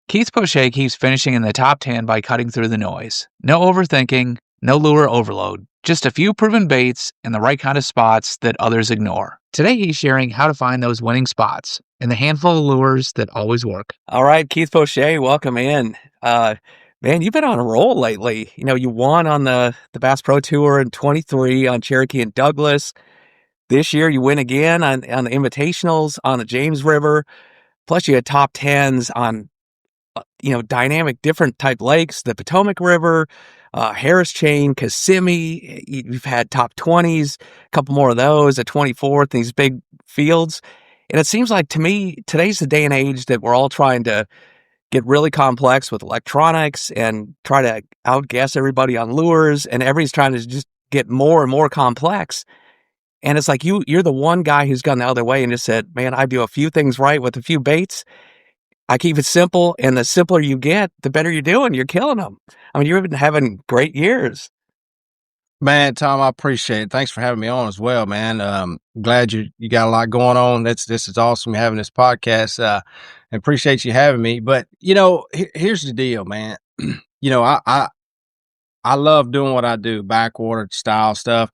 Keith Poche keeps finishing in the top 10 by cutting through the noise. No overthinking, no lure overload, just a few proven baits and the right kind of spots that others ignore. Today he's sharing how to find those winning spots and the handful of lures that always work. All right, Keith Poche, welcome in. Man, you've been on a roll lately. You won on the Bass Pro Tour in 23 on Cherokee and Douglas. This year you win again on the Invitationals on the James River. Plus you had top tens on, dynamic different type lakes, the Potomac River, Harris Chain, Kissimmee. You've had top 20s, a couple more of those at 24th, these big fields. And it seems like to me, today's the day and age that we're all trying to get really complex with electronics and try to outguess everybody on lures, and everybody's trying to just get more and more complex. And it's like you're the one guy who's gone the other way and just said, man, I do a few things right with a few baits. I keep it simple, and the simpler you get, the better you're doing. You're killing them. I mean, you've been having great years. Man, Tom, I appreciate it. Thanks for having me on as well, man. Glad you got a lot going on. This is awesome having this podcast. And appreciate you having me. But here's the deal, man. I love doing what I do, backwater style stuff.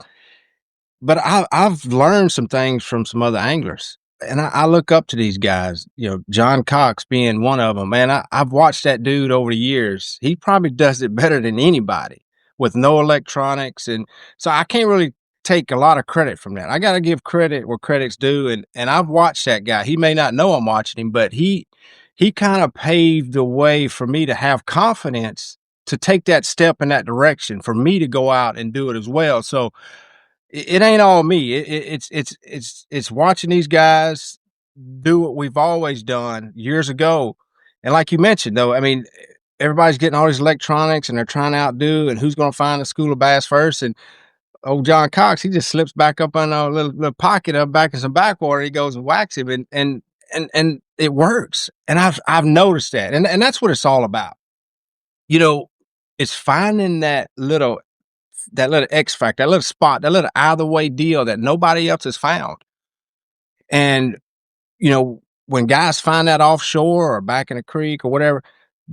But I've learned some things from some other anglers, and I look up to these guys. John Cox being one of them. Man, I've watched that dude over the years. He probably does it better than anybody with no electronics, and so I can't really take a lot of credit from that. I got to give credit where credit's due, and I've watched that guy. He may not know I'm watching him, but he kind of paved the way for me to have confidence to take that step in that direction, for me to go out and do it as well. So it ain't all me. It's watching these guys do what we've always done years ago. And like you mentioned, though, I mean, everybody's getting all these electronics and they're trying to outdo and who's going to find a school of bass first. And old John Cox, he just slips back up in a little pocket up back in some backwater. He goes and whacks him, and it works. And I've noticed that, and that's what it's all about. It's finding that little X factor, that little spot, that little out of the way deal that nobody else has found. And, when guys find that offshore or back in a creek or whatever,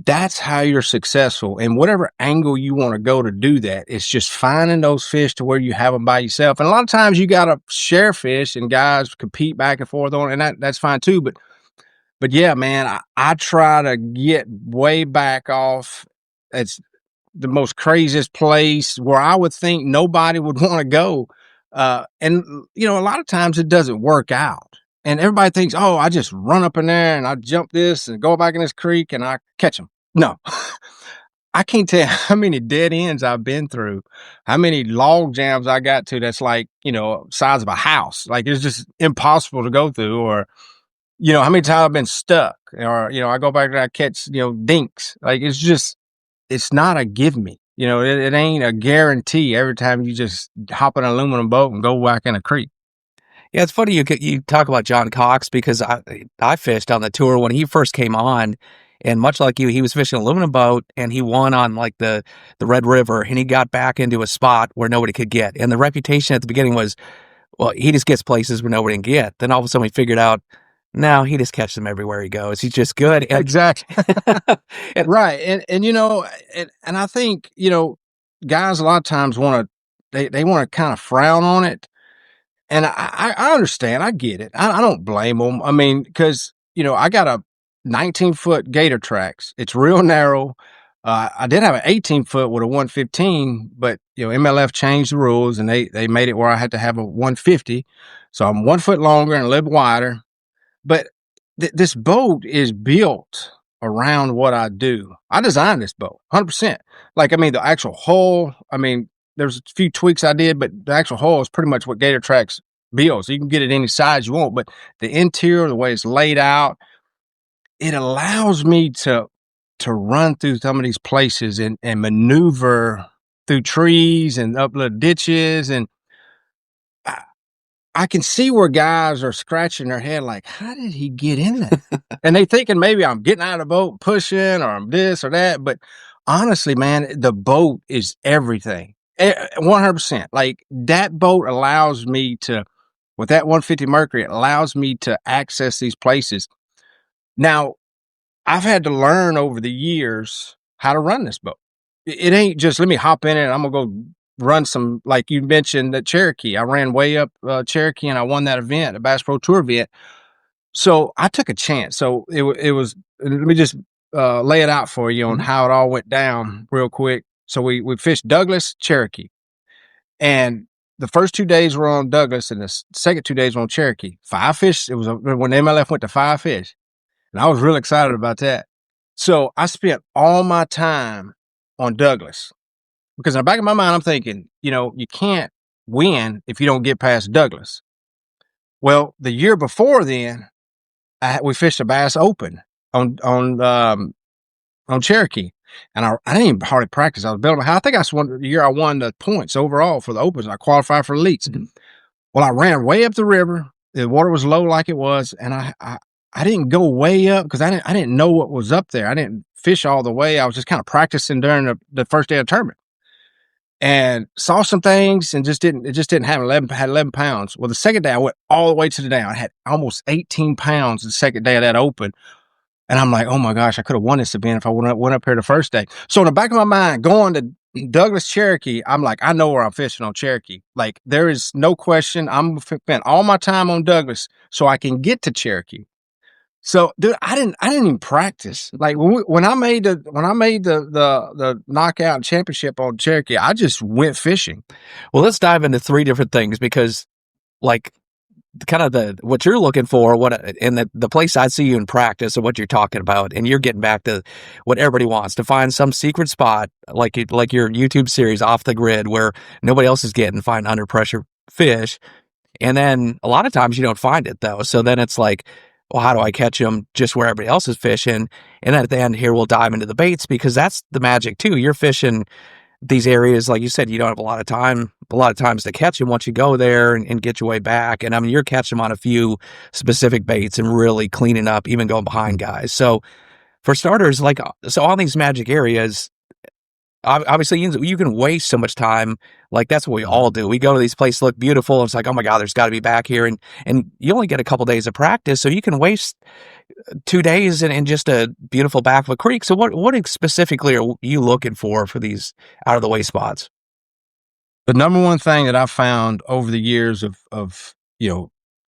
that's how you're successful. And whatever angle you want to go to do that, it's just finding those fish to where you have them by yourself. And a lot of times you got to share fish and guys compete back and forth on it, and that's fine too. But yeah, man, I try to get way back off. It's the most craziest place where I would think nobody would want to go. And a lot of times it doesn't work out. And everybody thinks, oh, I just run up in there and I jump this and go back in this creek and I catch them. No, I can't tell you how many dead ends I've been through, how many log jams I got to that's like, size of a house. Like it's just impossible to go through. Or, how many times I've been stuck, or, I go back and I catch, dinks. Like it's not a give me. It ain't a guarantee every time you just hop in an aluminum boat and go back in a creek. Yeah, it's funny you talk about John Cox, because I fished on the tour when he first came on, and much like you, he was fishing an aluminum boat and he won on like the Red River, and he got back into a spot where nobody could get. And the reputation at the beginning was, well, he just gets places where nobody can get. Then all of a sudden we figured out, no, he just catches them everywhere he goes. He's just good. And, Exactly. Right. And I think, guys a lot of times they want to kind of frown on it. And I understand. I get it. I don't blame them. I mean, because, I got a 19-foot gator tracks. It's real narrow. I did have an 18-foot with a 115, but, MLF changed the rules and they made it where I had to have a 150. So I'm 1 foot longer and a little wider. But this boat is built around what I do. I designed this boat 100%. Like, I mean, the actual hull, I mean, there's a few tweaks I did, but the actual hull is pretty much what Gator Tracks builds. So you can get it any size you want, but the interior, the way it's laid out, it allows me to run through some of these places and maneuver through trees and up little ditches. And I can see where guys are scratching their head like, how did he get in there? And they thinking maybe I'm getting out of the boat, pushing, or I'm this or that. But honestly, man, the boat is everything. 100%. Like that boat allows me to, with that 150 Mercury, it allows me to access these places. Now, I've had to learn over the years how to run this boat. It ain't just let me hop in it and I'm gonna go run some, like you mentioned, the Cherokee. I ran way up Cherokee and I won that event, a Bass Pro Tour event. So I took a chance. So it was. Let me just lay it out for you on Mhm. how it all went down real quick. So we fished Douglas, Cherokee, and the first 2 days were on Douglas, and the second 2 days were on Cherokee. 5 fish. It was when MLF went to 5 fish, and I was real excited about that. So I spent all my time on Douglas because in the back of my mind, I'm thinking, you can't win if you don't get past Douglas. Well, the year before then, we fished a Bass Open on Cherokee, and I didn't even hardly practice. I was building. I think that's the year I won the points overall for the Opens. I qualified for elites. Well, I ran way up the river. The water was low like it was, and I didn't go way up because I didn't know what was up there. I didn't fish all the way. I was just kind of practicing during the first day of the tournament, and saw some things and it just didn't have 11 pounds. Well, the second day I went all the way to the down. I had almost 18 pounds the second day of that Open. And I'm like, oh my gosh, I could have won this event if I went up here the first day. So in the back of my mind, going to Douglas Cherokee, I'm like, I know where I'm fishing on Cherokee. Like there is no question. I'm spent all my time on Douglas so I can get to Cherokee. So, dude, I didn't even practice. Like when I made the knockout championship on Cherokee, I just went fishing. Well, let's dive into three different things because, like, kind of what you're looking for, and the place I see you in practice and what you're talking about, and you're getting back to what everybody wants to find some secret spot like your YouTube series Off the Grid where nobody else is getting, find under pressure fish, and then a lot of times you don't find it though. So then it's like, well, how do I catch them just where everybody else is fishing? And then at the end here, we'll dive into the baits because that's the magic too. You're fishing these areas, like you said, you don't have a lot of times to catch them once you go there and get your way back. And I mean, you're catching them on a few specific baits and really cleaning up, even going behind guys. So for starters, so all these magic areas, obviously you can waste so much time. Like that's what we all do. We go to these places, look beautiful. And it's like, oh my God, there's got to be back here. And you only get a couple days of practice. So you can waste 2 days in just a beautiful back of a creek. So what specifically are you looking for these out of the way spots? The number one thing that I've found over the years of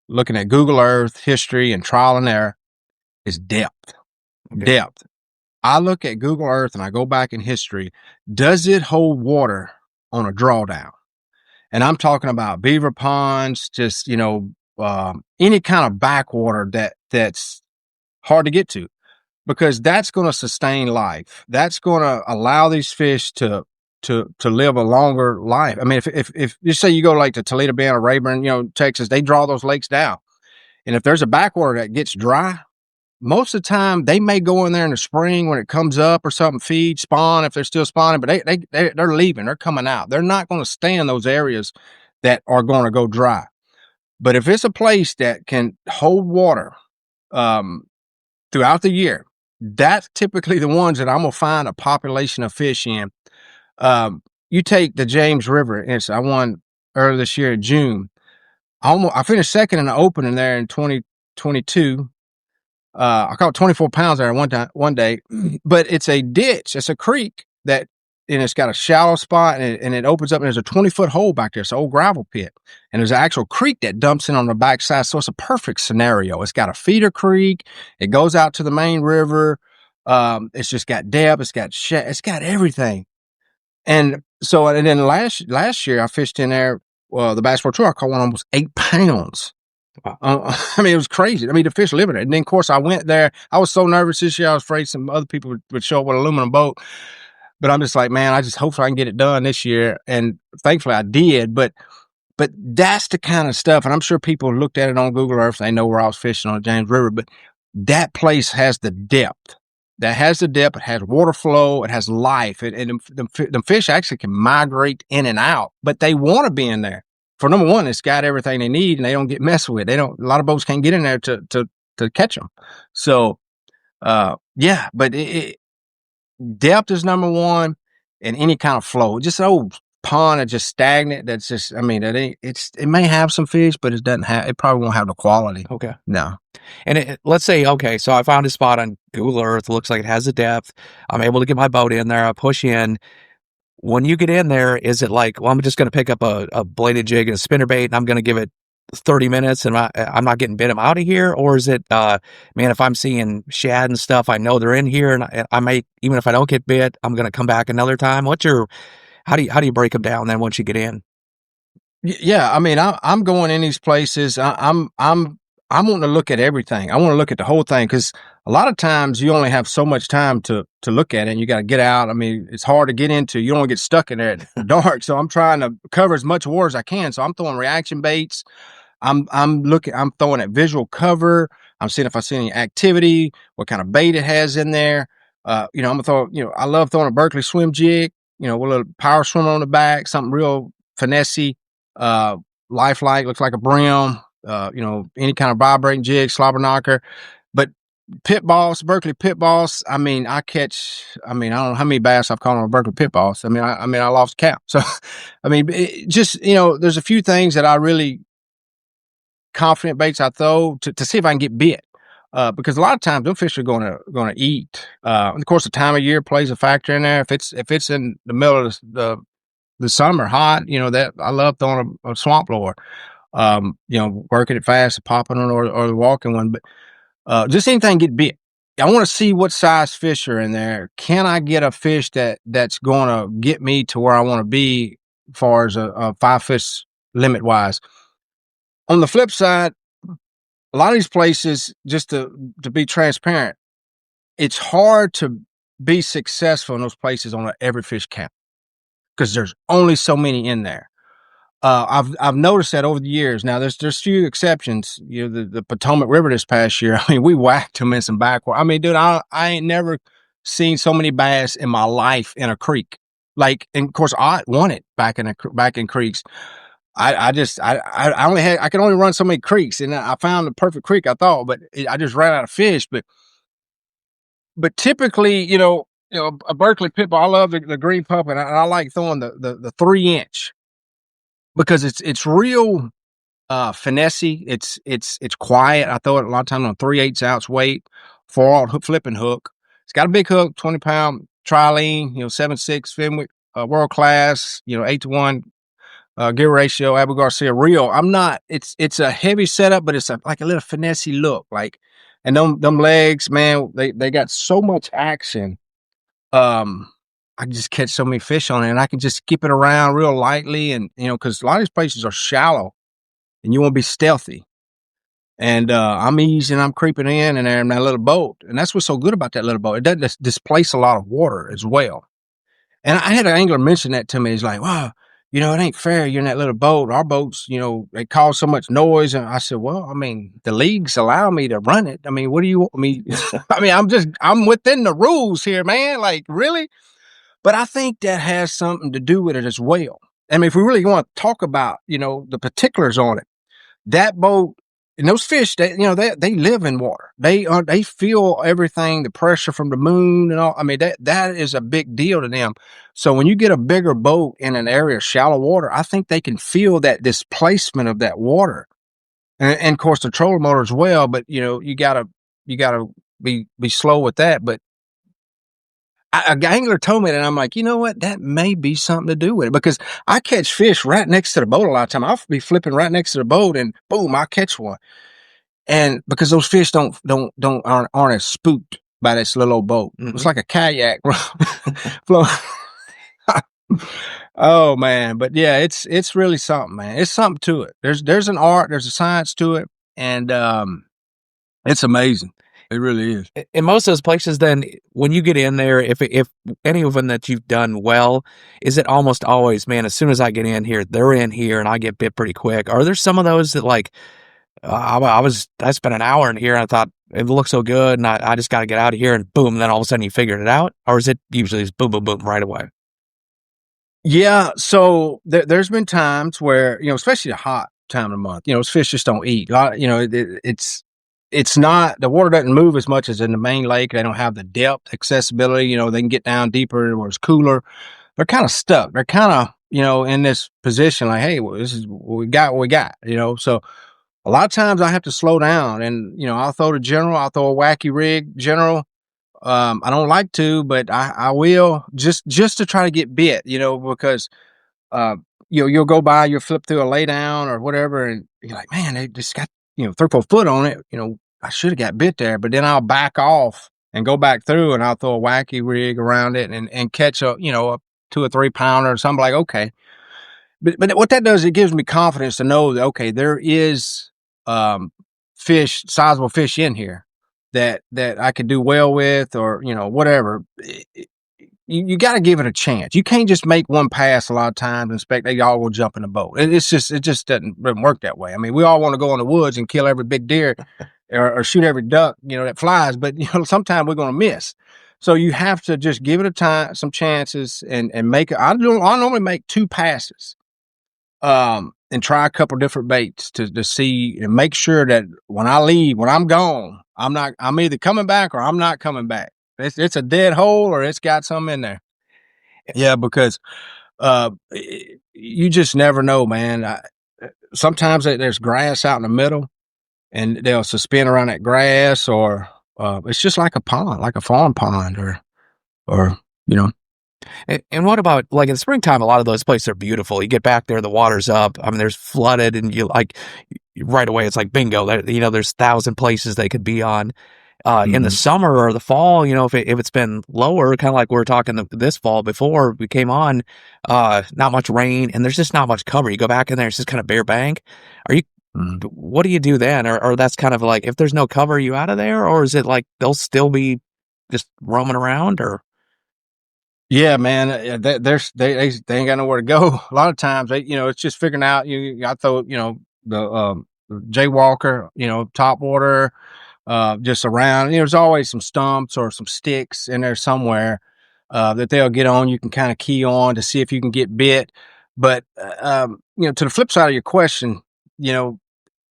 looking at Google Earth history and trial and error is depth. Okay. Depth. I look at Google Earth and I go back in history. Does it hold water on a drawdown? And I'm talking about beaver ponds, just any kind of backwater that's hard to get to, because that's going to sustain life. That's going to allow these fish to live a longer life. I mean, if you say you go like to Toledo Bend or Rayburn, Texas, they draw those lakes down, and if there's a backwater that gets dry, most of the time they may go in there in the spring when it comes up or something, feed, spawn if they're still spawning, but they're leaving, they're coming out. They're not going to stay in those areas that are going to go dry. But if it's a place that can hold water um, throughout the year, that's typically the ones that I'm gonna find a population of fish in. You take the James River, and I won earlier this year in June. I finished second in the opening there in 2022. I caught 24 pounds there one day, but it's a ditch. It's a creek and it's got a shallow spot and it opens up and there's a 20-foot hole back there. It's an old gravel pit. And there's an actual creek that dumps in on the backside. So it's a perfect scenario. It's got a feeder creek. It goes out to the main river. It's just got depth. It's got everything. And so, and then last year I fished in there, the Bass Pro Tour, I caught one almost 8 pounds. Wow. I mean, it was crazy. I mean, the fish living there. And then, of course, I went there. I was so nervous this year. I was afraid some other people would show up with an aluminum boat. But I'm just like, man, I just hopefully I can get it done this year. And thankfully I did. But that's the kind of stuff. And I'm sure people looked at it on Google Earth. They know where I was fishing on the James River. But that place has the depth. That has the depth. It has water flow. It has life. And the fish actually can migrate in and out. But they want to be in there. For number one, it's got everything they need and they don't get messed with. A lot of boats can't get in there to catch them. So, but depth is number one and any kind of flow. Just pond that's just stagnant, that's just, I mean, it may have some fish, but it probably won't have the quality. Okay. No. And let's say, okay, so I found a spot on Google Earth. Looks like it has a depth. I'm able to get my boat in there. I push in. When you get in there, is it like, well, I'm just going to pick up a bladed jig and a spinnerbait, and I'm going to give it 30 minutes, and I'm not getting bit. I'm out of here? Or is it, man, if I'm seeing shad and stuff, I know they're in here, and I might, even if I don't get bit, I'm going to come back another time. How do you break them down then once you get in? Yeah, I mean, I'm going in these places. I'm wanting to look at everything. I want to look at the whole thing because a lot of times you only have so much time to look at it, and you got to get out. I mean, it's hard to get into. You don't want to get stuck in there at the dark. So I'm trying to cover as much water as I can. So I'm throwing reaction baits. I'm throwing at visual cover. I'm seeing if I see any activity, what kind of bait it has in there. I'm gonna throw, I love throwing a Berkeley swim jig, with a little power swimmer on the back, something real finessey, lifelike, looks like a brim, any kind of vibrating jig, slobber knocker. But pit boss, Berkeley pit boss, I mean, I don't know how many bass I've caught on a Berkeley pit boss. I lost count. So, there's a few things that I really confident baits I throw to see if I can get bit. Because a lot of times them fish are gonna eat. Of course, the time of year plays a factor in there. If it's in the middle of the summer, hot, that I love throwing a swamp lure. Working it fast, popping on or the walking one, but just anything get bit. I want to see what size fish are in there. Can I get a fish that's gonna get me to where I want to be, as far as a 5 fish limit wise? On the flip side, a lot of these places, just to be transparent, it's hard to be successful in those places on a every fish count because there's only so many in there. I've noticed that over the years. Now there's few exceptions. The Potomac River this past year. I mean, we whacked them in some backwater. I mean, dude, I ain't never seen so many bass in my life in a creek. Like, and of course, I won it back in creeks. I can only run so many creeks, and I found the perfect creek, I thought, but I just ran out of fish. But typically, a Berkeley pit bull, I love the green pup, and I like throwing the 3-inch because it's real finessey. It's quiet. I throw it a lot of times on 3/8 ounce weight, 4/0 flipping hook. It's got a big hook, 20-pound trilene, 7.6 Fenwick, world class, 8-to-1 gear ratio, Abu Garcia real. It's a heavy setup, but it's like a little finessey look. Like, and them legs, man, they got so much action. I can just catch so many fish on it, and I can just skip it around real lightly. And, cause a lot of these places are shallow and you want to be stealthy. And, I'm easy and I'm creeping in there in that little boat. And that's what's so good about that little boat. It doesn't displace a lot of water as well. And I had an angler mention that to me. He's like, wow, it ain't fair. You're in that little boat. Our boats, they cause so much noise. And I said, well, I mean, the leagues allow me to run it. I mean, what do you want me? I mean, I'm within the rules here, man. Like, really? But I think that has something to do with it as well. I mean, if we really want to talk about, the particulars on it, that boat and those fish, they live in water. They feel everything, the pressure from the moon and all. I mean, that is a big deal to them. So when you get a bigger boat in an area of shallow water, I think they can feel that displacement of that water, and of course the trolling motor as well. But you gotta be slow with that. But a angler told me that, and I'm like, you know what? That may be something to do with it, because I catch fish right next to the boat a lot of time. I'll be flipping right next to the boat, and boom, I catch one. And because those fish aren't as spooked by this little old boat. Mm-hmm. It's like a kayak. Oh man, but yeah, it's really something, man. It's something to it. There's an art, there's a science to it, and it's amazing. It really is. In most of those places, then, when you get in there, if any of them that you've done well, is it almost always, man, as soon as I get in here, they're in here and I get bit pretty quick? Are there some of those that, like, I spent an hour in here and I thought it looked so good and I just got to get out of here, and boom, then all of a sudden you figured it out? Or is it usually just boom, boom, boom right away? Yeah, so there's been times where, especially the hot time of the month, those fish just don't eat. It's not, the water doesn't move as much as in the main lake. They don't have the depth accessibility. They can get down deeper where it's cooler. They're kind of stuck. They're kind of, in this position, like, hey, well, this is what we got, So a lot of times I have to slow down, and I'll throw the general, I'll throw a wacky rig general. I don't like to, but I will just to try to get bit, because uh, you'll go by, you'll flip through a lay down or whatever, and you're like, man, they just got 3 4 foot on it. I should have got bit there, but then I'll back off and go back through, and I'll throw a wacky rig around it and catch a 2 or 3 pounder or something. Like, okay, but what that does, it gives me confidence to know that, okay, there is um sizable fish in here that I could do well with, or whatever. You got to give it a chance. You can't just make one pass a lot of times and expect they all will jump in the boat. It just doesn't work that way. I mean, we all want to go in the woods and kill every big deer or shoot every duck that flies, but sometimes we're going to miss. So you have to just give it some chances, and make it. I normally make 2 passes, and try a couple different baits to see and make sure that when I leave, when I'm gone, I'm either coming back or I'm not coming back. It's a dead hole or it's got something in there. Yeah, because you just never know, man. Sometimes there's grass out in the middle, and they'll suspend around that grass, or it's just like a pond, like a farm pond, or you know. And what about, like, in springtime? A lot of those places are beautiful. You get back there, the water's up. I mean, there's flooded, and you like right away. It's like bingo. There's 1,000 places they could be on. In the Mhm. summer or the fall, if it's been lower, kind of like we were talking this fall before we came on, not much rain, and there's just not much cover. You go back in there, it's just kind of bare bank. Are you? Mhm. What do you do then? Or that's kind of like, if there's no cover, are you out of there, or is it like they'll still be just roaming around? Or Yeah, man. They ain't got nowhere to go. A lot of times it's just figuring out. I throw the jaywalker, topwater, just around. There's always some stumps or some sticks in there somewhere that they'll get on. You can kind of key on to see if you can get bit. But to the flip side of your question, you know,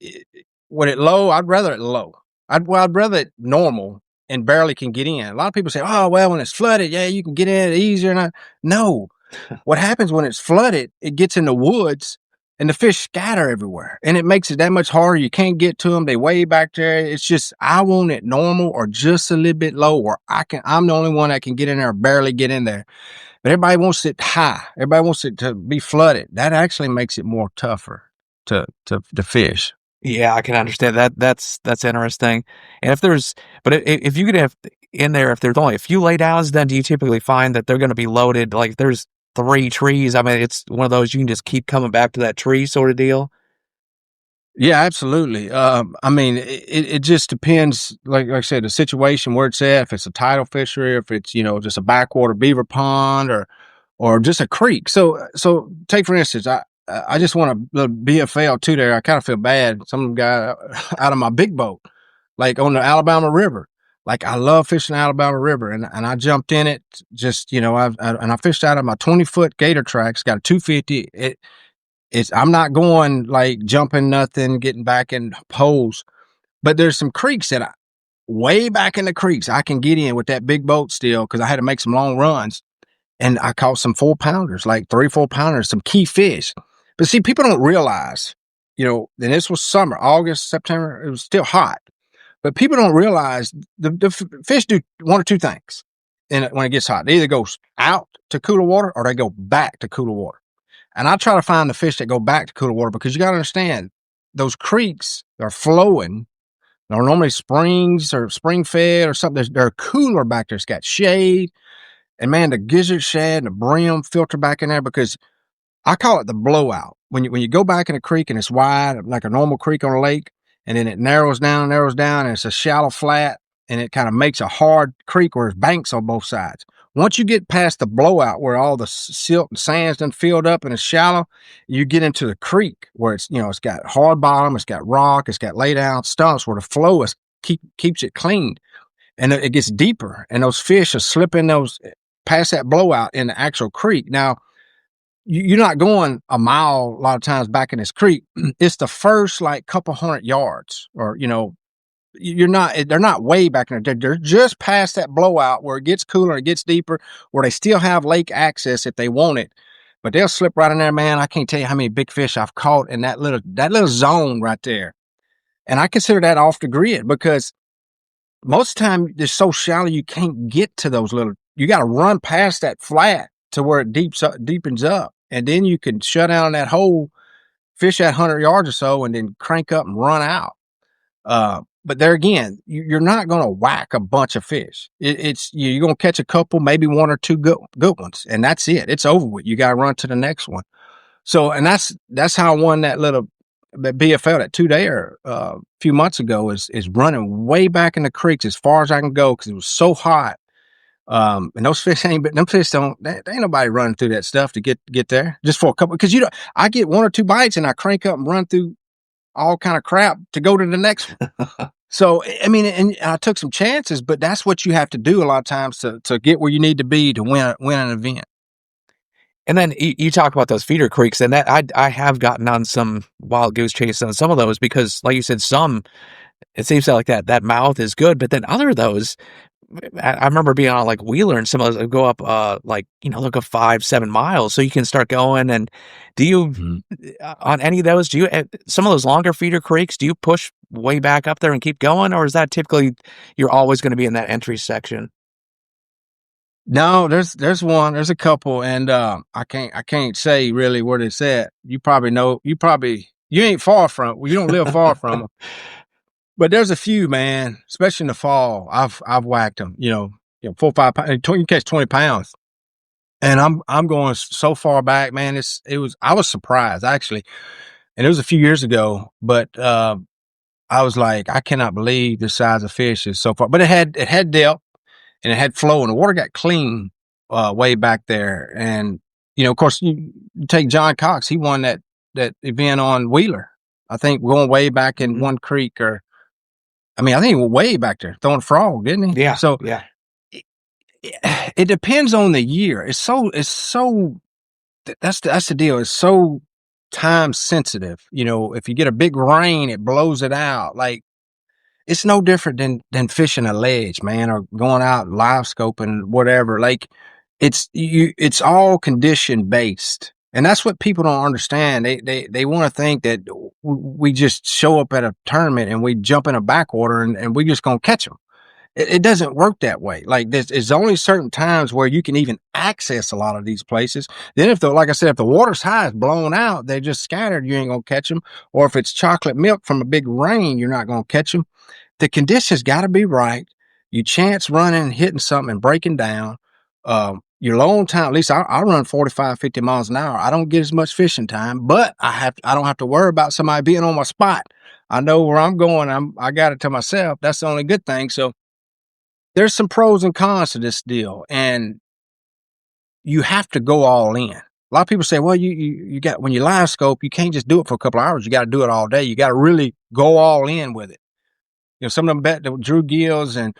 i- when it low, I'd rather it low. I'd rather it normal and barely can get in. A lot of people say, "Oh, well, when it's flooded, yeah, you can get in it easier." No, what happens when it's flooded? It gets in the woods, and the fish scatter everywhere, and it makes it that much harder. You can't get to them; they way back there. It's just I want it normal or just a little bit low, where I'm the only one that can get in there, or barely get in there. But everybody wants it high. Everybody wants it to be flooded. That actually makes it more tougher to fish. yeah, I can understand that. That's interesting. And if you could have in there, if there's only a few laydowns, then do you typically find that they're going to be loaded? Like, if there's 3 trees, I mean, it's one of those you can just keep coming back to that tree sort of deal. Yeah, absolutely. I mean, it just depends. Like I said, the situation where it's at. If it's a tidal fishery, if it's just a backwater beaver pond, or just a creek. So take for instance, I just want to BFL too. There, I kind of feel bad. Some guy out of my big boat, like on the Alabama River. Like, I love fishing the Alabama River, and I jumped in it. Just I fished out of my 20-foot gator tracks. Got a 250. I'm not going like jumping nothing, getting back in holes, but there's some creeks that way back in the creeks I can get in with that big boat still, because I had to make some long runs, and I caught some 4 pounders, like 3 4 pounders, some key fish. But see, people don't realize, and this was summer, August, September, it was still hot, but people don't realize the fish do one or two things. And when it gets hot, they either go out to cooler water or they go back to cooler water. And I try to find the fish that go back to cooler water, because you got to understand, those creeks are flowing. They're normally springs or spring fed or something. They're cooler back there. It's got shade. And man, the gizzard shad and the brim filter back in there, because I call it the blowout. When you go back in a creek and it's wide, like a normal creek on a lake, and then it narrows down, and it's a shallow flat, and it kind of makes a hard creek where there's banks on both sides. Once you get past the blowout where all the silt and sand's done filled up and it's shallow, you get into the creek where it's got hard bottom, it's got rock, it's got lay down stumps where the flow keeps it clean, and it gets deeper, and those fish are slipping those past that blowout in the actual creek. Now, you're not going a mile a lot of times back in this creek. It's the first like couple 100 yards, or you're not. They're not way back in there. They're just past that blowout where it gets cooler, it gets deeper, where they still have lake access if they want it. but they'll slip right in there, man. I can't tell you how many big fish I've caught in that little zone right there. And I consider that off the grid because most of the time it's so shallow you can't get to those little. You got to run past that flat to where it deepens up, and then you can shut down that hole, fish that 100 yards or so, and then crank up and run out. But there again, you're not going to whack a bunch of fish. You're going to catch a couple, maybe one or two good ones, and that's it. It's over with. You got to run to the next one. So, and that's how I won that BFL, that 2-dayer a few months ago, is running way back in the creeks as far as I can go because it was so hot. And those fish ain't nobody running through that stuff to get there just for a couple. Because I get one or two bites and I crank up and run through all kind of crap to go to the next one. So, I mean, and I took some chances, but that's what you have to do a lot of times to get where you need to be to win an event. And then you talk about those feeder creeks, and that I have gotten on some wild goose chase on some of those because, like you said, it seems like that mouth is good, but then other of those, I remember being on like Wheeler and some of those go up look up 5-7 miles, so you can start going. And do you on any of those? Do you some of those longer feeder creeks? Do you push way back up there and keep going, or is that typically you're always going to be in that entry section? No, there's a couple, and I can't say really where it's at. You probably know. You ain't far from. Well, you don't live far from them. But there's a few, man, especially in the fall. I've whacked them. 4 or 5 pounds. You can catch 20 pounds, and I'm going so far back, man. I was surprised actually, and it was a few years ago. But I was like, I cannot believe the size of fish is so far. But it had depth and it had flow, and the water got clean way back there. And of course, you take John Cox. He won that event on Wheeler. I think going way back in one creek, or I think he went way back there throwing a frog, didn't he? Yeah. So yeah. it depends on the year. It's so that's the deal. It's so time sensitive. If you get a big rain, it blows it out. Like, it's no different than fishing a ledge, man, or going out live scoping, whatever. Like, it's all condition based. And that's what people don't understand. They want to think that we just show up at a tournament and we jump in a backwater and we just gonna catch them. It doesn't work that way. Like, there's only certain times where you can even access a lot of these places. Then like I said, if the water's high, it's blown out, they're just scattered, you ain't gonna catch them. Or if it's chocolate milk from a big rain, you're not gonna catch them. The conditions got to be right. You chance running, hitting something and breaking down. Your long time, at least I run 45, 50 miles an hour. I don't get as much fishing time, but I don't have to worry about somebody being on my spot. I know where I'm going. I got it to myself. That's the only good thing. So there's some pros and cons to this deal, and you have to go all in. A lot of people say, well, you got, when you live scope, you can't just do it for a couple of hours. You got to do it all day. You got to really go all in with it. Some of them bet Drew Gills and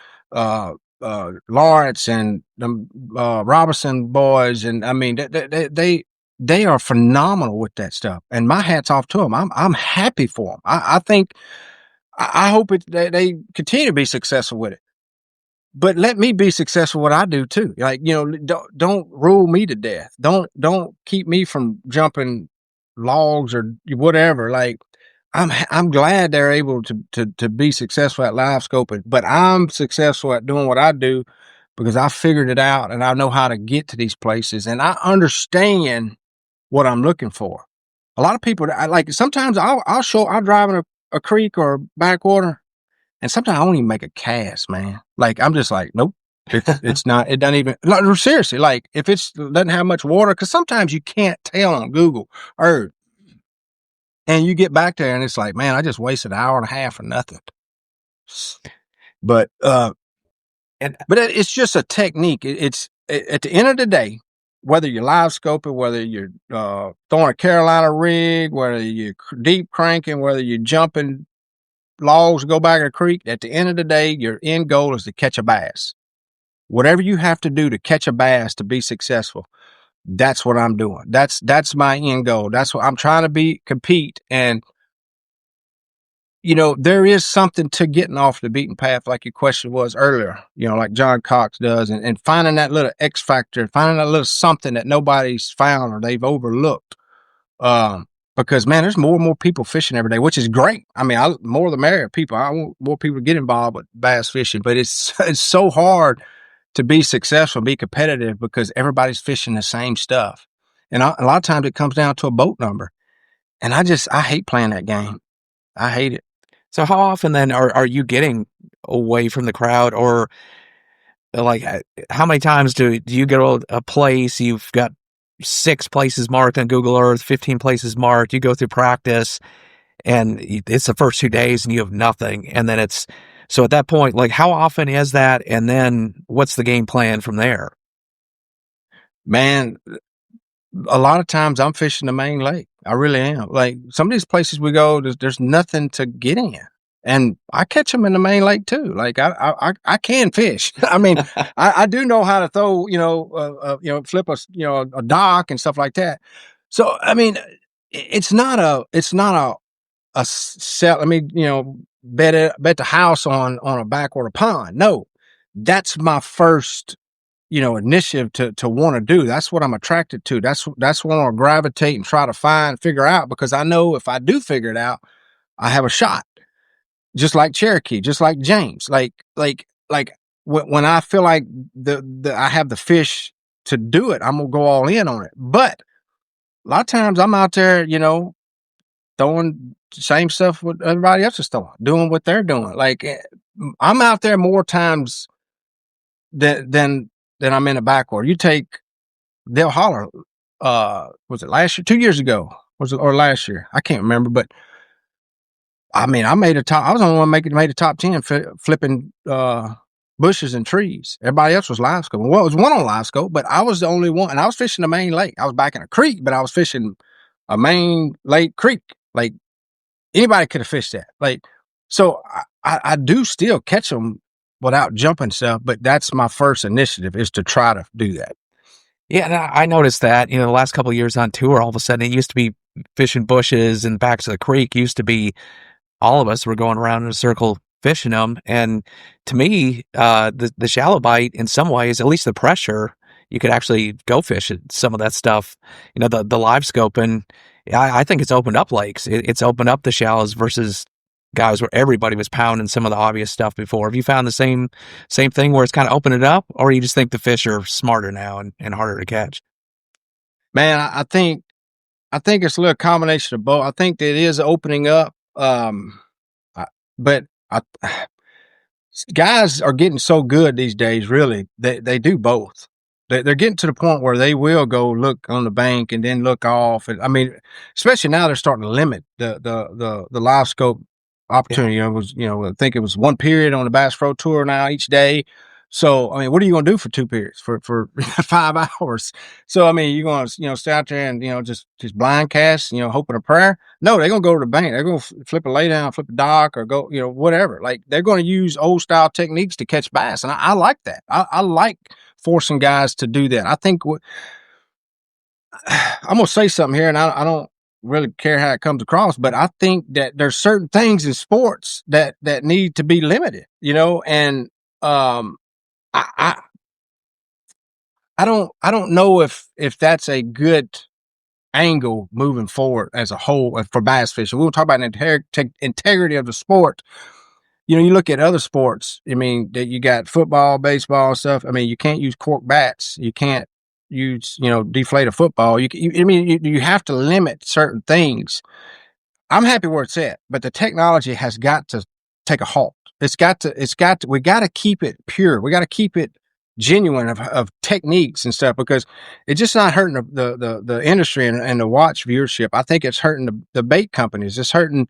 Lawrence and the Robinson boys, and they are phenomenal with that stuff. And my hat's off to them. I'm happy for them. I think I hope they continue to be successful with it. But let me be successful what I do too. Like, don't rule me to death. Don't keep me from jumping logs or whatever. Like, I'm glad they're able to be successful at live scoping, but I'm successful at doing what I do because I figured it out and I know how to get to these places and I understand what I'm looking for. A lot of people, sometimes I'll drive in a creek or a backwater, and sometimes I won't even make a cast, man. Like, I'm just like, nope. It's not, it doesn't even, like, seriously, like, if doesn't have much water, because sometimes you can't tell on Google Earth. And you get back there and it's like, man, I just wasted an hour and a half for nothing. But it's just a technique. It's at the end of the day, whether you're live scoping, whether you're throwing a Carolina rig, whether you're deep cranking, whether you're jumping logs, go back in a creek, at the end of the day, your end goal is to catch a bass. Whatever you have to do to catch a bass to be successful, that's what I'm doing. That's my end goal. That's what I'm trying to compete. And there is something to getting off the beaten path, like your question was earlier, like John Cox does, and finding that little X factor, finding that little something that nobody's found or they've overlooked. Because man, there's more and more people fishing every day, which is great. I mean, more the merrier. I want more people to get involved with bass fishing, but it's so hard to be successful, be competitive because everybody's fishing the same stuff, and a lot of times it comes down to a boat number. And I hate playing that game. I hate it. So how often then are you getting away from the crowd, or like how many times do you go to a place, you've got 6 places marked on Google Earth, 15 places marked, you go through practice and it's the first 2 days and you have nothing, and then so at that point, like how often is that, and then what's the game plan from there? Man, a lot of times I'm fishing the main lake. I really am. Like some of these places we go, there's nothing to get in, and I catch them in the main lake too. Like I can fish. I mean, I do know how to throw, flip a dock and stuff like that. So I mean, it's not a set. Let me bet the house on a backwater pond. No, that's my first initiative to want to do. That's what I'm attracted to. That's what I want to gravitate and try to figure out, because I know if I do figure it out, I have a shot. Just like Cherokee, just like James, like when I feel like the I have the fish to do it, I'm gonna go all in on it. But a lot of times I'm out there, throwing the same stuff what everybody else is throwing, doing what they're doing. Like I'm out there more times than I'm in a backwater. You take They'll holler. Was it last year? 2 years ago? Was it or last year? I can't remember. But I mean, I made a top. I was the only one made a top 10 flipping bushes and trees. Everybody else was live scope. Well, it was one on live scope, but I was the only one. And I was fishing the main lake. I was back in a creek, but I was fishing a main lake creek. Like anybody could have fished that. Like so, I do still catch them without jumping stuff. But that's my first initiative, is to try to do that. Yeah, and I noticed that, the last couple of years on tour, all of a sudden it used to be fishing bushes and backs of the creek. Used to be all of us were going around in a circle fishing them. And to me, the shallow bite, in some ways, at least the pressure, you could actually go fish at some of that stuff. The live scope, and I think it's opened up lakes. It's opened up the shallows versus guys where everybody was pounding some of the obvious stuff before. Have you found the same thing where it's kind of opened it up, or you just think the fish are smarter now and harder to catch? Man, I think it's a little combination of both. I think that it is opening up. I, but I, guys are getting so good these days. Really, they do both. They're getting to the point where they will go look on the bank and then look off. And I mean, especially now they're starting to limit the live scope opportunity. I think it was one period on the Bass Pro Tour now each day. So I mean, what are you going to do for 2 periods for 5 hours? So I mean, you're going to stay out there and just blind cast, hoping a prayer. No, they're gonna go to the bank. They're gonna flip a lay down, flip a dock, or go, whatever. Like they're gonna use old style techniques to catch bass, and I like that. I like forcing guys to do that. I think I'm gonna say something here, and I don't really care how it comes across, but I think that there's certain things in sports that need to be limited, and I, I I don't know if that's a good angle moving forward as a whole for bass fishing. We'll talk about integrity of the sport. You look at other sports. I mean, that you got football, baseball stuff. I mean, you can't use cork bats. You can't use, deflate a football. You have to limit certain things. I'm happy where it's at, but the technology has got to take a halt. We got to keep it pure. We got to keep it genuine of techniques and stuff, because it's just not hurting the industry and the watch viewership. I think it's hurting the bait companies. It's hurting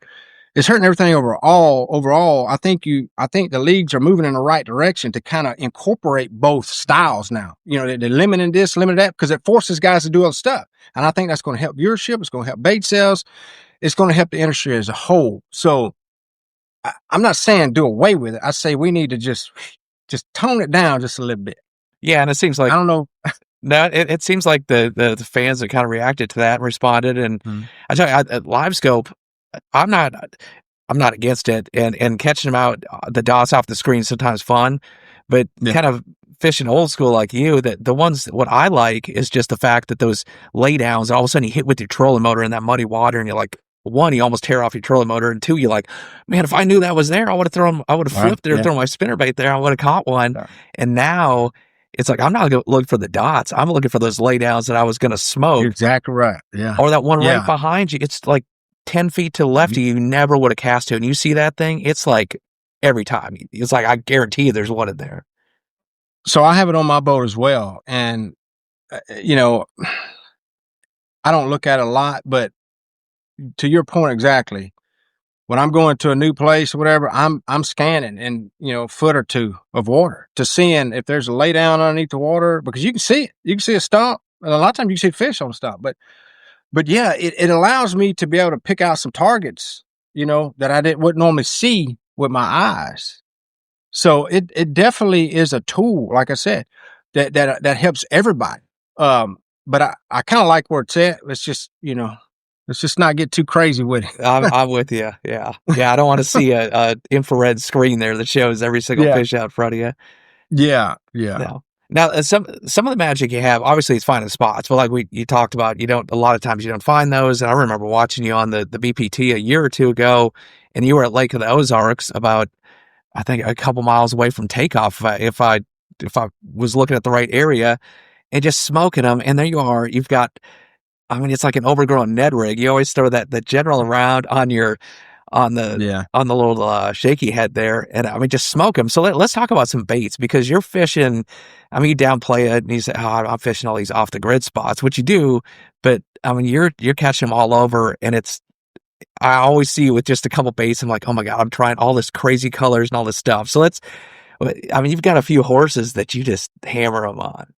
everything overall. I think the leagues are moving in the right direction to kind of incorporate both styles now. They're limiting this, limiting that, because it forces guys to do other stuff. And I think that's going to help viewership. It's going to help bait sales. It's going to help the industry as a whole. So I'm not saying do away with it. I say we need to just tone it down just a little bit. Yeah, and it seems like I don't know. no, it seems like the fans have kind of reacted to that and responded. And I tell you, live scope, I'm not. I'm not against it, and catching them out, the dots off the screen is sometimes fun, but Yeah. kind of fishing old school like you, that the ones what I like is just the fact that those lay downs, all of a sudden you hit with your trolling motor in that muddy water, and you're like, one, you almost tear off your trolling motor, and two, you're like, man, if I knew that was there, I would have Right. flipped it or Yeah. thrown my spinnerbait there, I would have caught one. Yeah. And now it's like I'm not looking for the dots, I'm looking for those lay downs that I was going to You're smoke, exactly right. Yeah. or that one right Yeah. behind you. It's like 10 feet to the left of you never would have cast to, and you see that thing, it's like every time. It's like I guarantee you there's one in there. So I have it on my boat as well, and you know, I don't look at it a lot, but to your point exactly, when I'm going to a new place or whatever, I'm scanning in, a foot or two of water to seeing if there's a lay down underneath the water, because you can see it. You can see a stump, and a lot of times you can see fish on a stump. But yeah, it allows me to be able to pick out some targets, that I wouldn't normally see with my eyes. So it definitely is a tool, like I said, that helps everybody. But I kind of like where it's at. Let's just not get too crazy with it. I'm with you. Yeah. Yeah. I don't want to see a infrared screen there that shows every single Yeah. fish out in front of you. Yeah. Yeah. No. Now, some of the magic you have, obviously, it's finding spots. But like you talked about, a lot of times you don't find those. And I remember watching you on the BPT a year or two ago, and you were at Lake of the Ozarks, about, I think, a couple miles away from takeoff. If I was looking at the right area, and just smoking them, and there you are. You've got, I mean, it's like an overgrown Ned rig. You always throw the general around on your Yeah. on the little shaky head there, and I mean, just smoke them. So let's talk about some baits, because you're fishing. I mean, you downplay it, and you say, "Oh, I'm fishing all these off the grid spots," which you do, but I mean, you're catching them all over, and it's. I always see you with just a couple baits. I'm like, oh my god, I'm trying all this crazy colors and all this stuff. So let's. I mean, you've got a few horses that you just hammer them on.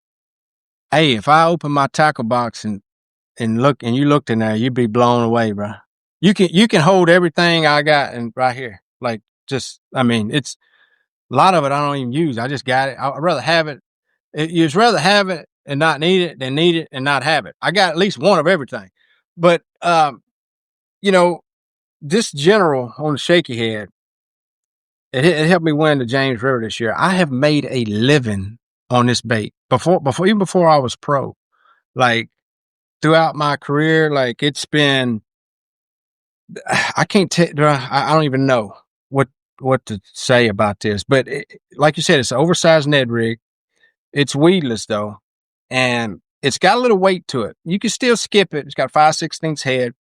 Hey, if I open my tackle box and look, and you looked in there, you'd be blown away, bro. You can hold everything I got and right here. Like, I mean, it's a lot of it I don't even use. I just got it. I'd rather have it. You'd rather have it and not need it than need it and not have it. I got at least one of everything. But you know, this general on the shaky head, it helped me win the James River this year. I have made a living on this bait even before I was pro. Like, throughout my career, like, it's been, I can't tell, I don't even know what to say about this, but like you said, it's an oversized Ned rig. It's weedless though, and it's got a little weight to it. You can still skip it. It's got 5/16 head.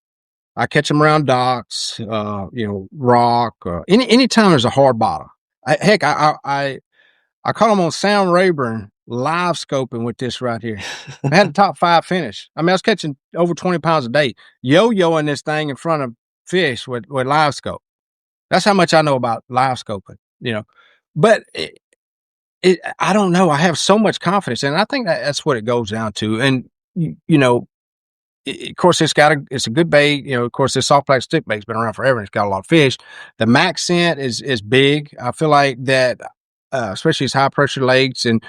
I catch them around docks, rock, anytime there's a hard bottom. I caught them on Sound Rayburn live scoping with this right here. I had a top 5 finish. I mean, I was catching over 20 pounds a day, yo-yoing this thing in front of fish with live scope. That's how much I know about live scoping. But I don't know. I have so much confidence, and I think that's what it goes down to. And of course, it's a good bait. Of course, this soft plastic stick bait's been around forever, and it's got a lot of fish. The max scent is big. I feel like that, especially these high pressure lakes, and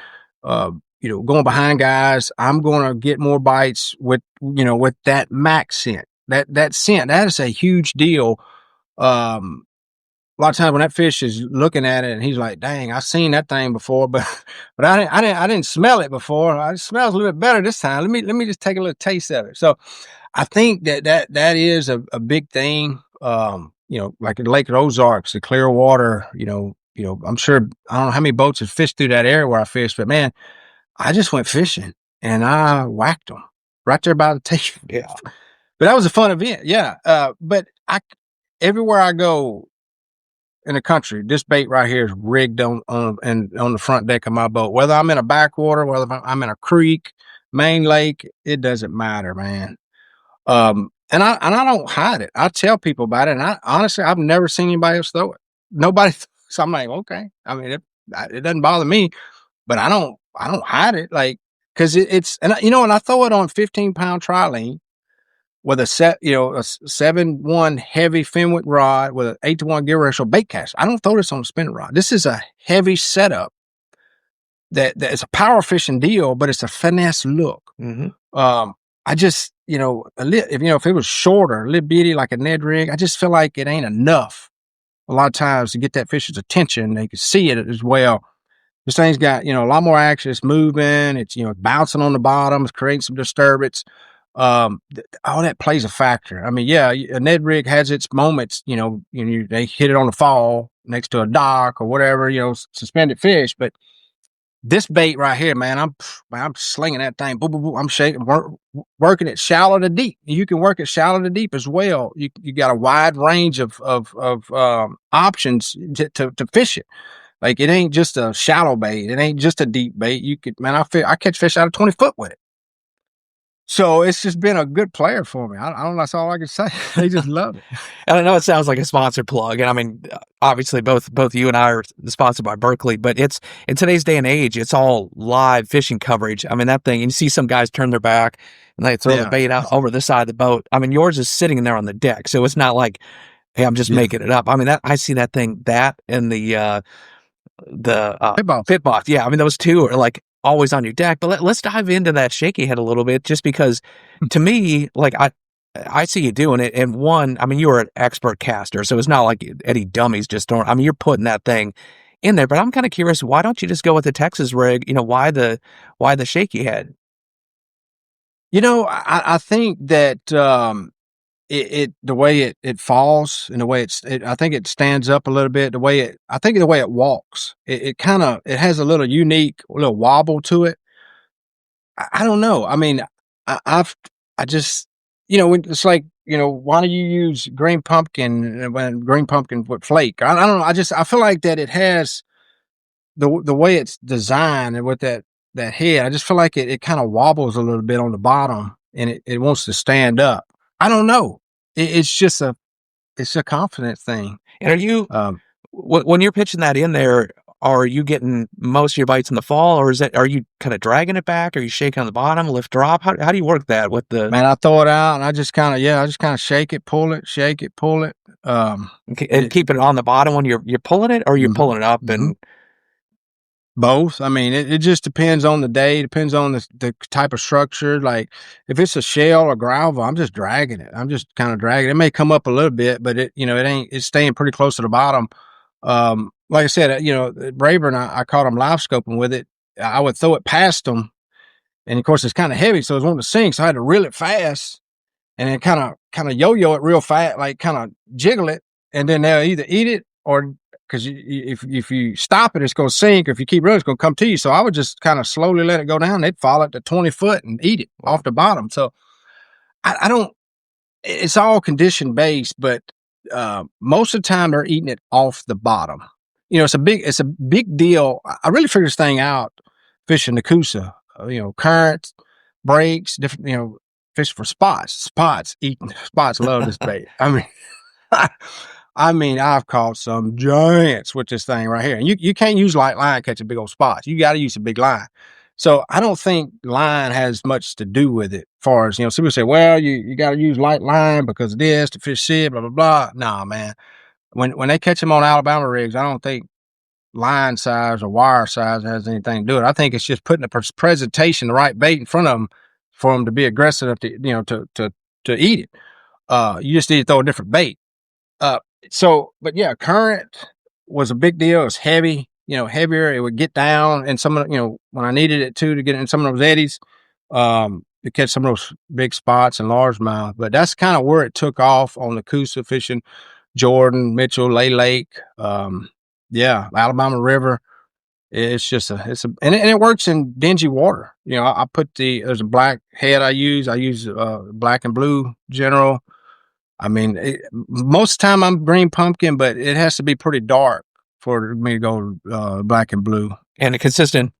going behind guys, I'm going to get more bites with that max scent. That scent, that is a huge deal. A lot of times when that fish is looking at it and he's like, "Dang, I've seen that thing before, but I didn't smell it before. It smells a little bit better this time. Let me just take a little taste of it." So I think that is a big thing. Like in Lake Ozarks, the clear water. I'm sure, I don't know how many boats have fished through that area where I fished, but man, I just went fishing and I whacked them right there by the tape. Yeah. But that was a fun event. Yeah. But everywhere I go in the country, this bait right here is rigged on the front deck of my boat. Whether I'm in a backwater, whether I'm in a creek, main lake, it doesn't matter, man. And I don't hide it. I tell people about it, and I honestly, I've never seen anybody else throw it. Nobody. So I'm like, okay. I mean, it doesn't bother me, but I don't hide it, like, because it's, and I throw it on 15-pound trilene with a 7-1 heavy Fenwick rod with an 8-to-1 gear ratio bait cast. I don't throw this on a spinning rod. This is a heavy setup that it's a power fishing deal, but it's a finesse look. Mm-hmm. I just, if it was shorter, a little bitty like a Ned rig, I just feel like it ain't enough a lot of times to get that fish's attention. They can see it as well. This thing's got, a lot more action. It's moving. It's, bouncing on the bottom. It's creating some disturbance. All that plays a factor. I mean, yeah, a Ned rig has its moments, they hit it on the fall next to a dock or whatever, suspended fish. But this bait right here, man, I'm slinging that thing. Boom, boom, boom. I'm shaking, working it shallow to deep. You can work it shallow to deep as well. You got a wide range of options to fish it. Like, it ain't just a shallow bait. It ain't just a deep bait. I catch fish out of 20 foot with it. So it's just been a good player for me. I don't know. That's all I can say. They just love it. And I know it sounds like a sponsored plug, and I mean, obviously both you and I are sponsored by Berkeley, but it's in today's day and age, it's all live fishing coverage. I mean, that thing, you see some guys turn their back and they throw the bait out over the side of the boat. I mean, yours is sitting there on the deck, so it's not like, hey, I'm just making it up. I mean, I see that thing, that and the pit boss. Yeah, I mean, those two are like always on your deck. But let's dive into that shaky head a little bit, just because to me, like, I see you doing it. And one, I mean, you are an expert caster, so it's not like any dummies just don't. I mean, you're putting that thing in there. But I'm kind of curious, why don't you just go with the Texas rig? Why the shaky head? I think that the way it falls and the way I think it stands up a little bit. I think the way it walks, it has a little unique, little wobble to it. I don't know. I mean, I just, it's like, why do you use green pumpkin when green pumpkin with flake? I don't know. I feel like that it has the way it's designed and with that head. I just feel like it kind of wobbles a little bit on the bottom and it wants to stand up. I don't know. It's a confidence thing. And are you, when you're pitching that in there, are you getting most of your bites in the fall, or are you kind of dragging it back? Are you shaking on the bottom, lift, drop? How do you work that with the? Man, I throw it out and I just kind of shake it, pull it, shake it, pull it. And keep it on the bottom when you're pulling it, or you're pulling it up and. Both. I mean, it just depends on the day, depends on the type of structure. Like, if it's a shell or gravel, I'm just dragging it. I'm just kind of dragging it. It may come up a little bit, but it's staying pretty close to the bottom. Like I said, Rayburn, I caught him live scoping with it. I would throw it past them. And of course it's kind of heavy, so it was wanting to sink. So I had to reel it fast and then kind of yo-yo it real fast, like kind of jiggle it. And then they'll either eat it or, because if you stop it, it's going to sink. Or if you keep running, it's going to come to you. So I would just kind of slowly let it go down. They'd fall it to 20 foot and eat it off the bottom. So I don't, it's all condition based, but most of the time they're eating it off the bottom. It's a big deal. I really figured this thing out fishing the Coosa, currents, breaks, different, fish for spots, eating spots. Love this bait. I mean, I've caught some giants with this thing right here. And you can't use light line catching big old spots. You got to use a big line. So I don't think line has much to do with it. As far as, some people say, well, you got to use light line because of this to fish it, blah, blah, blah. Nah, man. When they catch them on Alabama rigs, I don't think line size or wire size has anything to do with it. I think it's just putting the presentation, the right bait in front of them for them to be aggressive enough to eat it. You just need to throw a different bait. But yeah, current was a big deal. It was heavy, heavier. It would get down and some of when I needed it to get in some of those eddies, to catch some of those big spots and largemouth. But that's kind of where it took off on the Coosa fishing, Jordan, Mitchell, Lay Lake, Alabama River. It's just and it works in dingy water. I put there's a black head I use black and blue general. I mean, most of the time I'm green pumpkin, but it has to be pretty dark for me to go black and blue. And a consistent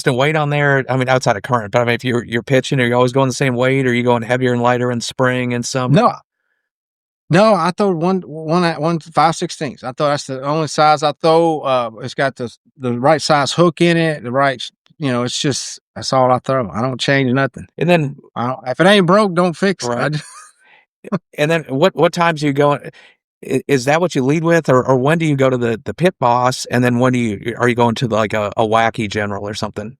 weight on there. I mean, outside of current, but I mean, if you're pitching, are you always going the same weight? Or are you going heavier and lighter in spring and summer? No, I throw one 5/16. I throw that's the only size I throw. It's got the right size hook in it. The right, it's just, that's all I throw. I don't change nothing. And then if it ain't broke, don't fix right. it. And then what times do you go? Is that what you lead with, or when do you go to the pit boss? And then when are you going to like a wacky general or something?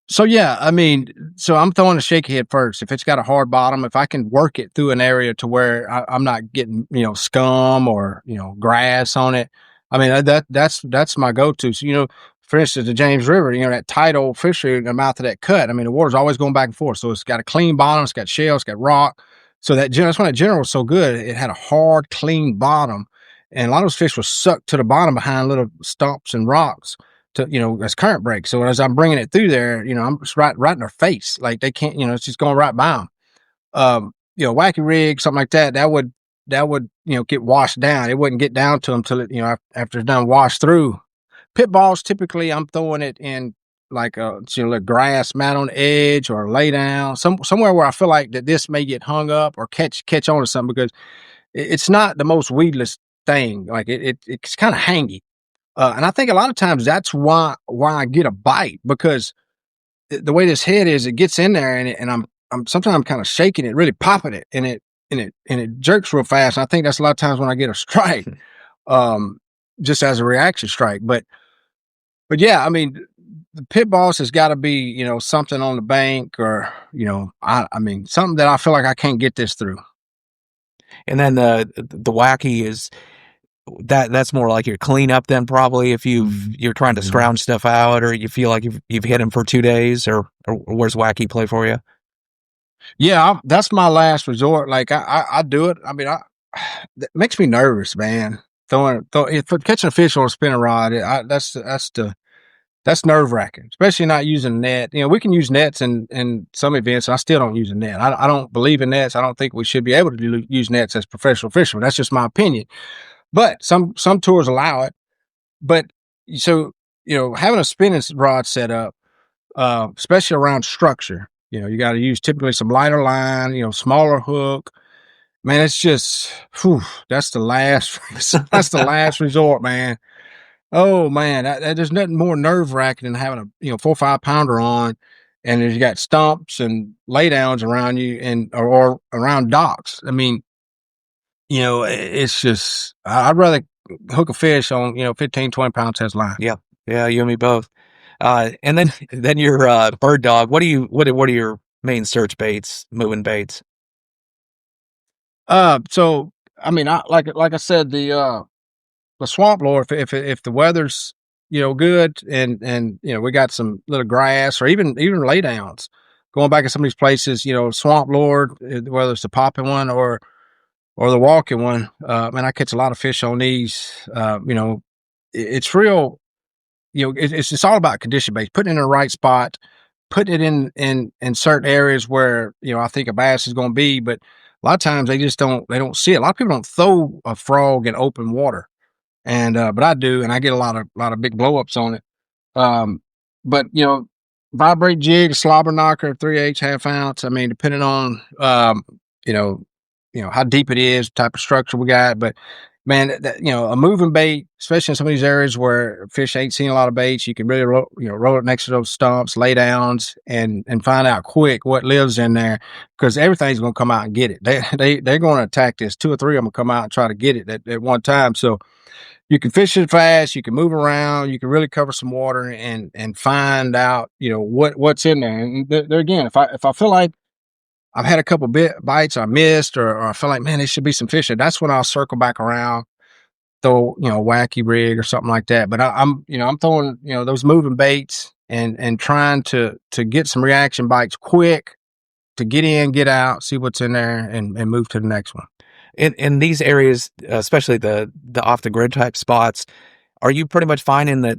So yeah, I mean, so I'm throwing a shaky head first. If it's got a hard bottom, if I can work it through an area to where I'm not getting, scum or, grass on it. I mean, that's my go-to. So, for instance, the James River, that tight old fishery in the mouth of that cut. I mean, the water's always going back and forth. So it's got a clean bottom, it's got shale, it's got rock. So that's why that general was so good. It had a hard, clean bottom. And a lot of those fish were sucked to the bottom behind little stumps and rocks to, as current break. So as I'm bringing it through there, I'm just right in their face. Like they can't, it's just going right by them. Wacky rig, something like that, that would, get washed down. It wouldn't get down to them till it, after it's done washed through. Pit balls, typically I'm throwing it in like a grass mat on the edge or lay down somewhere where I feel like that this may get hung up or catch on to something because it's not the most weedless thing. Like it's kind of hangy. And I think a lot of times that's why I get a bite because the way this head is, it gets in there and I'm sometimes kind of shaking it, really popping it, and it jerks real fast. And I think that's a lot of times when I get a strike, um, just as a reaction strike. But yeah, I mean, the pit boss has got to be something on the bank or I mean something that I feel like I can't get this through. And then the wacky is that's more like your cleanup then probably if you're trying to scrounge stuff out or you feel like you've hit him for 2 days or where's wacky play for you? Yeah, that's my last resort. Like I do it. I mean, it makes me nervous, man. For catching a fish on a spinning rod, that's nerve wracking, especially not using a net. We can use nets in some events. I still don't use a net. I don't believe in nets. I don't think we should be able to use nets as professional fishermen. That's just my opinion. But some tours allow it. But so having a spinning rod set up, especially around structure, you got to use typically some lighter line, smaller hook. Man, it's just, whew, that's the last, that's the last resort, man. Oh man, there's nothing more nerve wracking than having a 4 or 5 pounder on, and you got stumps and laydowns around you and or around docks. I mean, it's just I'd rather hook a fish on 15, 20 pound test line. Yeah. Yeah, you and me both. And then your bird dog. What are your main search baits, moving baits? So I mean, like I said, the swamp lore. If the weather's good and we got some little grass or even laydowns, going back to some of these places, swamp lore, whether it's the popping one or the walking one. Man, I catch a lot of fish on these. It's real. It's just all about condition based, putting it in the right spot, putting it in certain areas where I think a bass is going to be, but a lot of times they don't see it. A lot of people don't throw a frog in open water, and but I do, and I get a lot of big blowups on it. Um, but vibrate jig, slobber knocker, 3/8, half ounce. I mean, depending on you know, how deep it is, type of structure we got. But man, a moving bait, especially in some of these areas where fish ain't seen a lot of baits, you can really roll it next to those stumps, lay downs, and find out quick what lives in there because everything's going to come out and get it. They're going to attack this. Two or three of them will come out and try to get it at one time. So you can fish it fast, you can move around, you can really cover some water and find out, what's in there. And there again, if I feel like I've had a couple bites I missed or I feel like, man, there should be some fish there, that's when I'll circle back around, throw, a wacky rig or something like that. But I'm throwing, those moving baits and trying to get some reaction bites quick to get in, get out, see what's in there and move to the next one. In these areas, especially the off the grid type spots, are you pretty much finding that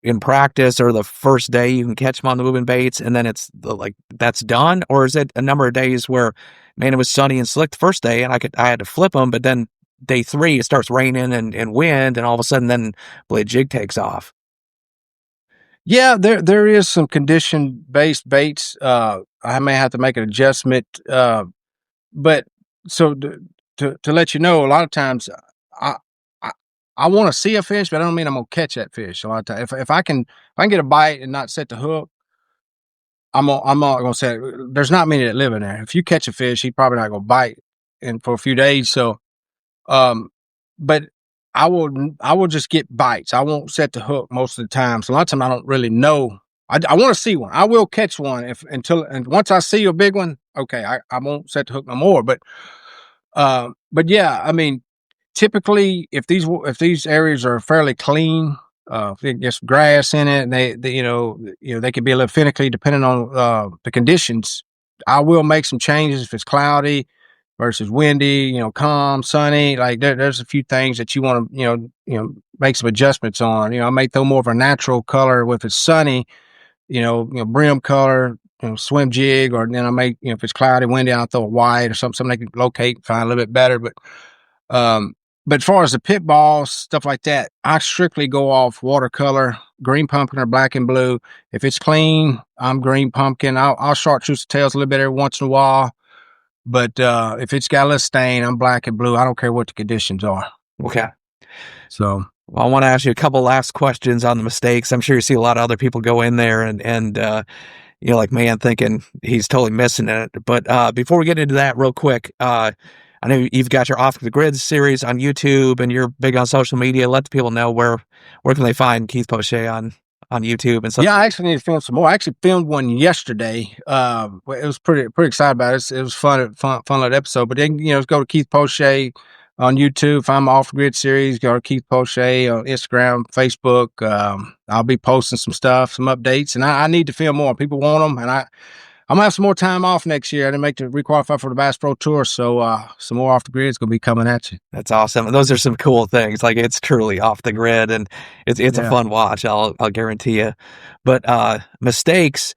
in practice or the first day you can catch them on the moving baits and then it's like that's done, or is it a number of days where, man, it was sunny and slick the first day and I had to flip them, but then day 3 it starts raining and wind and all of a sudden then blade jig takes off? Yeah, there is some condition based baits. I may have to make an adjustment. But so to let you know, a lot of times I I, I want to see a fish, but I don't mean I'm gonna catch that fish. A lot of times, if I can get a bite and not set the hook, I'm not gonna say there's not many that live in there. If you catch a fish, he probably not gonna bite in for a few days. So, um, but I will just get bites. I won't set the hook most of the time. So a lot of time I don't really know. I want to see one. I will catch one and once I see a big one, okay, I won't set the hook no more. But yeah, I mean, typically if these areas are fairly clean, if it gets grass in it, and they they can be a little finicky depending on the conditions. I will make some changes if it's cloudy versus windy, calm, sunny. Like there's a few things that you want to make some adjustments on. I may throw more of a natural color if it's sunny, brim color, swim jig, or then I make, if it's cloudy, windy, I'll throw a white or something they can locate, find a little bit better. Um, but as far as the pit balls, stuff like that, I strictly go off watercolor, green pumpkin or black and blue. If it's clean, I'm green pumpkin. I'll chartreuse the tails a little bit every once in a while. But if it's got a little stain, I'm black and blue. I don't care what the conditions are. Okay. So, well, I want to ask you a couple last questions on the mistakes. I'm sure you see a lot of other people go in there and like, man, thinking he's totally missing it. But before we get into that real quick, I know you've got your Off the Grid series on YouTube and you're big on social media. Let the people know where can they find Keith Poche on YouTube and stuff. Yeah, I actually need to film some more. I actually filmed one yesterday. It was pretty excited about it. It was fun little episode. But then, go to Keith Poche on YouTube, find my Off the Grid series, go to Keith Poche on Instagram, Facebook. I'll be posting some stuff, some updates, and I need to film more. People want them, and I'm gonna have some more time off next year. I didn't make to requalify for the Bass Pro Tour, so some more Off the Grid is gonna be coming at you. That's awesome. And those are some cool things. Like, it's truly off the grid, and it's a fun watch. I'll guarantee you. But mistakes.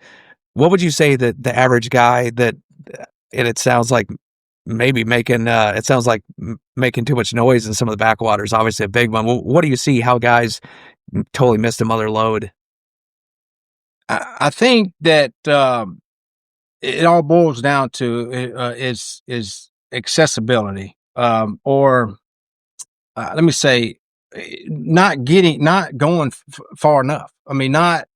What would you say that the average guy and it sounds like maybe making making too much noise in some of the backwaters, obviously a big one. What do you see how guys totally missed a mother lode? I think that it all boils down to is accessibility, or let me say, not going far enough. I mean, not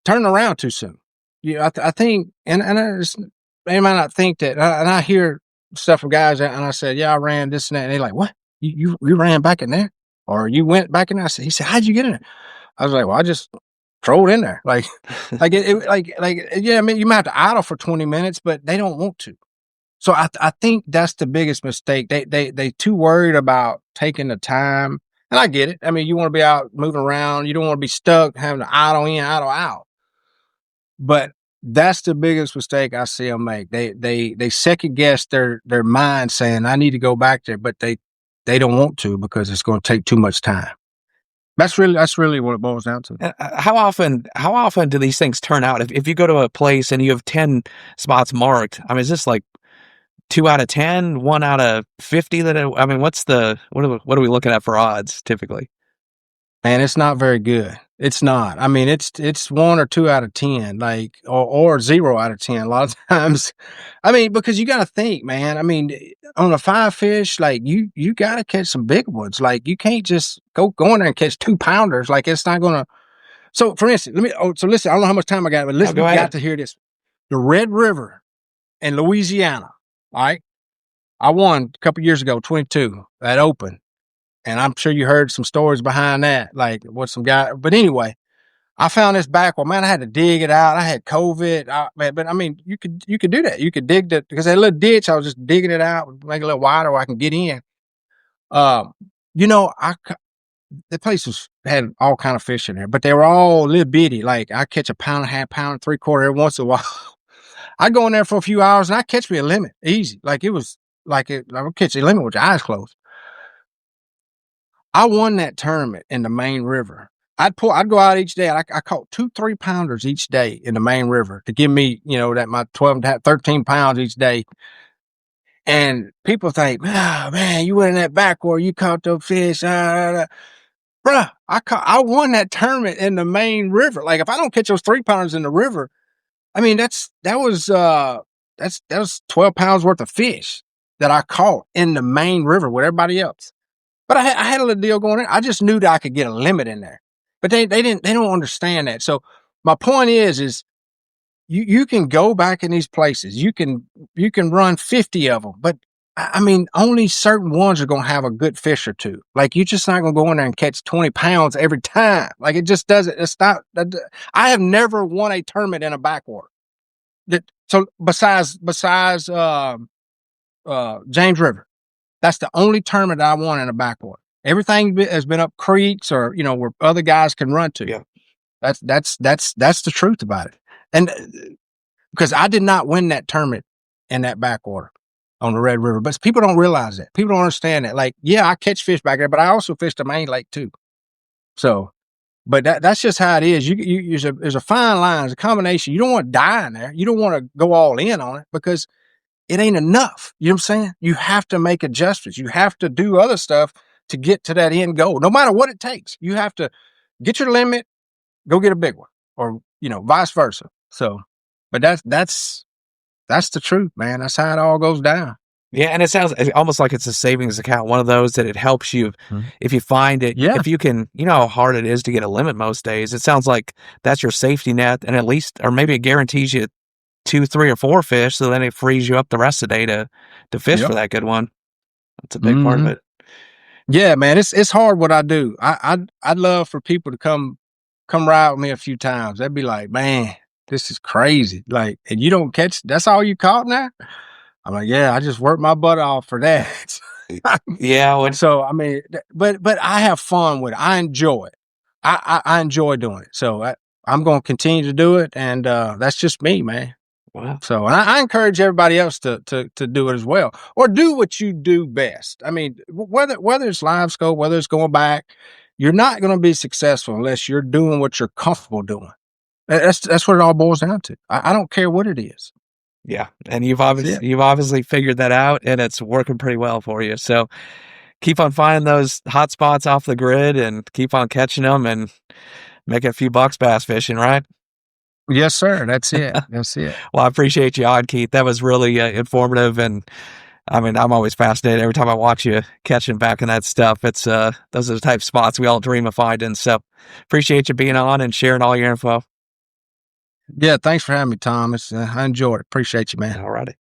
turning around too soon. I think, they might not think that, and I hear stuff from guys, and I said, yeah, I ran this and that, and they're like, what? You ran back in there, or you went back in there? He said, how'd you get in there? I was like, well, I just throw it in there, yeah. I mean, you might have to idle for 20 minutes, but they don't want to. So I think that's the biggest mistake. They too worried about taking the time, and I get it. I mean, you want to be out moving around. You don't want to be stuck having to idle in, idle out. But that's the biggest mistake I see them make. They second guess their mind, saying I need to go back there, but they don't want to because it's going to take too much time. That's really what it boils down to. How often do these things turn out? If you go to a place and you have 10 spots marked, I mean, is this like 2 out of 10, 1 out of 50? What are we looking at for odds typically? And it's not very good. It's not. I mean, it's 1 or 2 out of 10, like, or 0 out of 10 a lot of times. I mean, because you got to think, man. I mean, on a 5 fish, like you got to catch some big ones. Like, you can't just go in there and catch 2-pounders. Like, it's not gonna. So, for instance, listen. I don't know how much time I got, but listen, Go ahead. you got to hear this. The Red River in Louisiana. All right, I won a couple years ago, 22 at Open. And I'm sure you heard some stories behind that, like what some guy. But anyway, I found this backwater. Man, I had to dig it out. I had COVID. But I mean, you could do that. You could dig that because that little ditch. I was just digging it out, make it a little wider where I can get in. The place had all kind of fish in there, but they were all little bitty. Like, I catch a pound and a half, pound and 3/4 every once in a while. I go in there for a few hours and I catch me a limit easy. Like, it was like I would catch a limit with your eyes closed. I won that tournament in the main river. I'd go out each day. I caught 2-3 pounders each day in the main river to give me, that my 12 and a half, 13 pounds each day. And people think, oh, man, you went in that backwater, you caught those fish. Bruh, I won that tournament in the main river. Like, if I don't catch those 3-pounders in the river, I mean, that was 12 pounds worth of fish that I caught in the main river with everybody else. But I had a little deal going there. I just knew that I could get a limit in there, but they don't understand that. So my point is you can go back in these places. You can run 50 of them, but I mean, only certain ones are gonna have a good fish or two. Like, you're just not gonna go in there and catch 20 pounds every time. Like, it just doesn't. It's not. I have never won a tournament in a backwater. So besides James River, that's the only tournament I won in a backwater. Everything has been up creeks or where other guys can run to. Yeah. That's the truth about it. And because I did not win that tournament in that backwater on the Red River, but people don't realize that. People don't understand that. Like, yeah, I catch fish back there, but I also fish the main lake too. So, but that's just how it is. There's a fine line. There's a combination. You don't want to die in there. You don't want to go all in on it because it ain't enough. You know what I'm saying? You have to make adjustments. You have to do other stuff to get to that end goal, no matter what it takes. You have to get your limit, go get a big one, or vice versa. So, but that's the truth, man. That's how it all goes down. Yeah, and it sounds almost like it's a savings account, one of those that it helps you if you find it, Yeah. if you can, how hard it is to get a limit most days. It sounds like that's your safety net, and at least, or maybe it guarantees you 2, 3, or 4 fish, so then it frees you up the rest of the day to fish for that good one. That's a big part of it. Yeah, man, it's hard what I do. I'd love for people to come ride with me a few times. They'd be like, man, this is crazy. Like, and you don't catch, that's all you caught now? I'm like, yeah, I just worked my butt off for that. Yeah. So, I mean, but I have fun with it. I enjoy it. I enjoy doing it. So I'm going to continue to do it. And that's just me, man. Wow. So, and I encourage everybody else to do it as well, or do what you do best. I mean, whether it's live scope, whether it's going back, you're not going to be successful unless you're doing what you're comfortable doing. That's what it all boils down to. I don't care what it is. Yeah, and you've obviously figured that out, and it's working pretty well for you. So keep on finding those hot spots off the grid, and keep on catching them, and make a few bucks bass fishing, right? Yes, sir. That's it. That's it. Well, I appreciate you on, Keith. That was really informative, and I mean, I'm always fascinated every time I watch you catching back in that stuff. It's those are the type of spots we all dream of finding. So appreciate you being on and sharing all your info. Yeah, thanks for having me, Tom. I enjoyed it. Appreciate you, man. All righty.